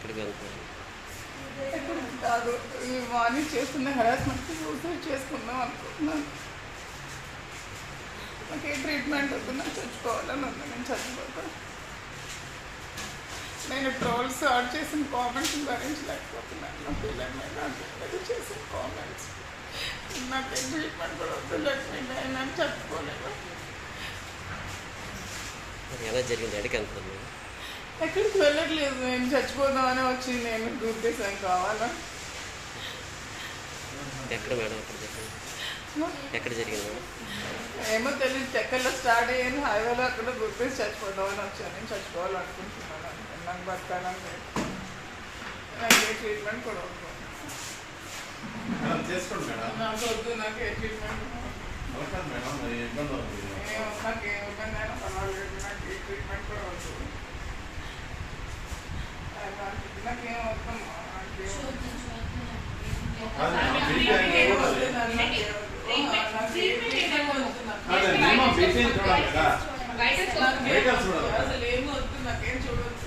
ఎక్కడికి వెళ్తున్నారు? ఎక్కడికి కాదు, ఈ మార్నింగ్ చేస్తున్న హెరాస్మెంట్ సూసైడ్ చేసుకుందాం అనుకుంటున్నాను. నాకు ఏ ట్రీట్మెంట్ వద్దు, నాకు చచ్చిపోవాలని ఉంది. నేను చచ్చిపోతాను. నేను ట్రోల్స్ ఆర్ట్ చేసిన కామెంట్స్ భరించలేకపోతున్నాను. నా పిల్లల మీద నాకు చేసిన కామెంట్స్, నాకు ఏ ట్రీట్మెంట్ కూడా వద్దు, లేకపోతే నేను చచ్చిపోలేను. ఎలా జరిగింది? ఎక్కడికి వెళ్తున్నారు? ఎక్కడికి వెళ్ళట్లేదు, నేను చచ్చిపోదామని వచ్చి నేను గుర్తిస్తాను కావాలా. ఎక్కడ మేడం? ఎక్కడ జరిగింది? ఏమో తెలియదు, చెక్కల్లో స్టార్ట్ అయ్యాను, హైవేలో అక్కడ గుర్తిసి చచ్చిపోదామని వచ్చాను. నేను చచ్చిపోవాలనుకుంటున్నాను. నాకు బతకాలని లేదు. నాకు ఏ ట్రీట్మెంట్ కూడా వద్దు. నాకు వద్దు, నాకు ఏ ట్రీట్మెంట్ నాకు ఏ ఇబ్బంది అయినా పర్వాలేదు. నాకు ఏ ట్రీట్మెంట్ కూడా వద్దు. నాకేం వద్దు. అసలు ఏమి వద్దు, నాకేం చూడొద్దు.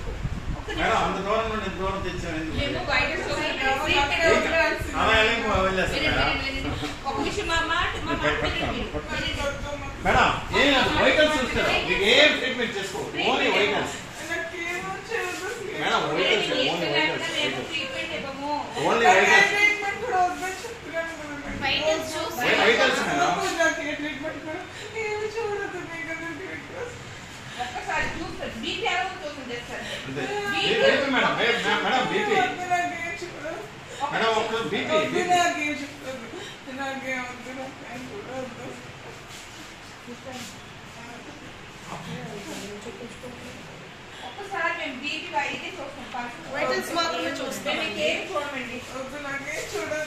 ఒక్కసారి మేము బీపీ అయితే చూస్తాం, వైటల్స్ మాత్రమే చూస్తాం. ఏం చూడమండి, వద్దు, నాకేం చూడదు.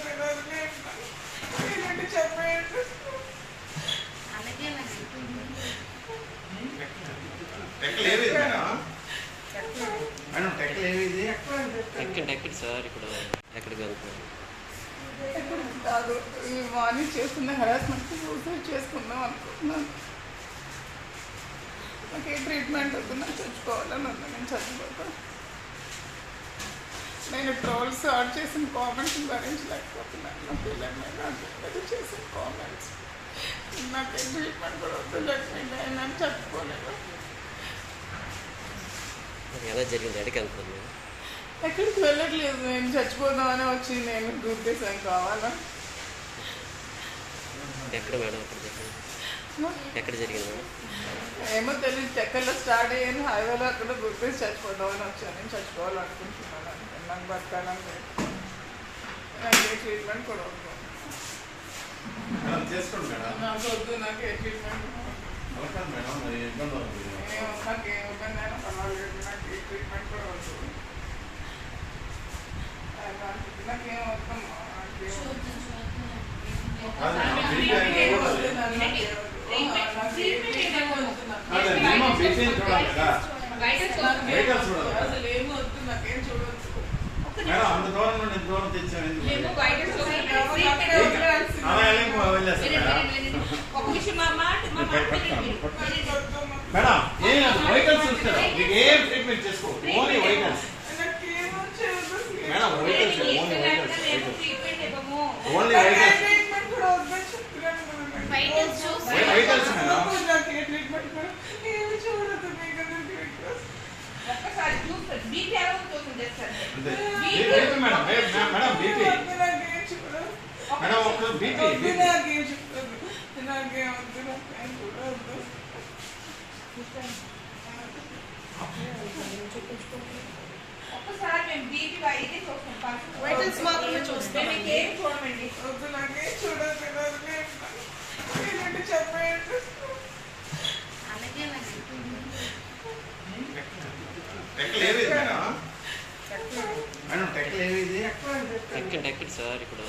చెప్పండి. ఎక్కడి సార్? ఇప్పుడు ఎక్కడికి వెళ్తున్నారు? ఎక్కడికి కాదు, ఈ మార్నింగ్ చేస్తున్న హెరాస్మెంట్ సూసైడ్ చేసుకుందాం అనుకుంటున్నాను. నాకు ఏ ట్రీట్మెంట్ వద్దు, నాకు చచ్చిపోవాలని ఉంది. నేను చచ్చిపోతాను. నేను ట్రోల్స్ ఆర్ట్ చేసిన కామెంట్స్ భరించలేకపోతున్నాను. నా పిల్లల మీద నాకు చేసిన కామెంట్స్, నాకు ఏ ట్రీట్మెంట్ కూడా వద్దు, లేకపోతే నేను చచ్చిపోలేను. ఎలా జరిగింది? ఎక్కడికి వెళ్తున్నారు? ఎక్కడికి వెళ్ళట్లేదు, నేను చచ్చిపోదామని వచ్చి నేను గుర్తిస్తాను కావాలా. ఎక్కడ మేడం? ఎక్కడ జరిగింది? ఏమో తెలియదు, చెక్కల్లో స్టార్ట్ అయ్యాను, హైవేలో అక్కడ గుర్తిసి చచ్చిపోదామని వచ్చాను. నేను చచ్చిపోవాలనుకుంటున్నాను. నాకు బతకాలని లేదు. నాకు ఏ ట్రీట్మెంట్ కూడా వద్దు. నాకు వద్దు, నాకు ఏ ట్రీట్మెంట్ నాకు ఏ ఇబ్బంది అయినా పర్వాలేదు. నాకు ఏ ట్రీట్మెంట్ కూడా వద్దు. నాకేం వద్దు. అసలు ఏమి వద్దు, నాకేం చూడొద్దు. ఒక్కసారి చూస్తాను, బీపీ ఎలా ఉంటుంది చేస్తాను. ఒక్కసారి మేము బీపీ అయితే చూస్తాం, వైటల్స్ మాత్రమే చూస్తాం. ఏం చూడమండి, వద్దు, నాకేం చూడదు. చెప్పండి. ఎక్కడి సార్? ఇప్పుడు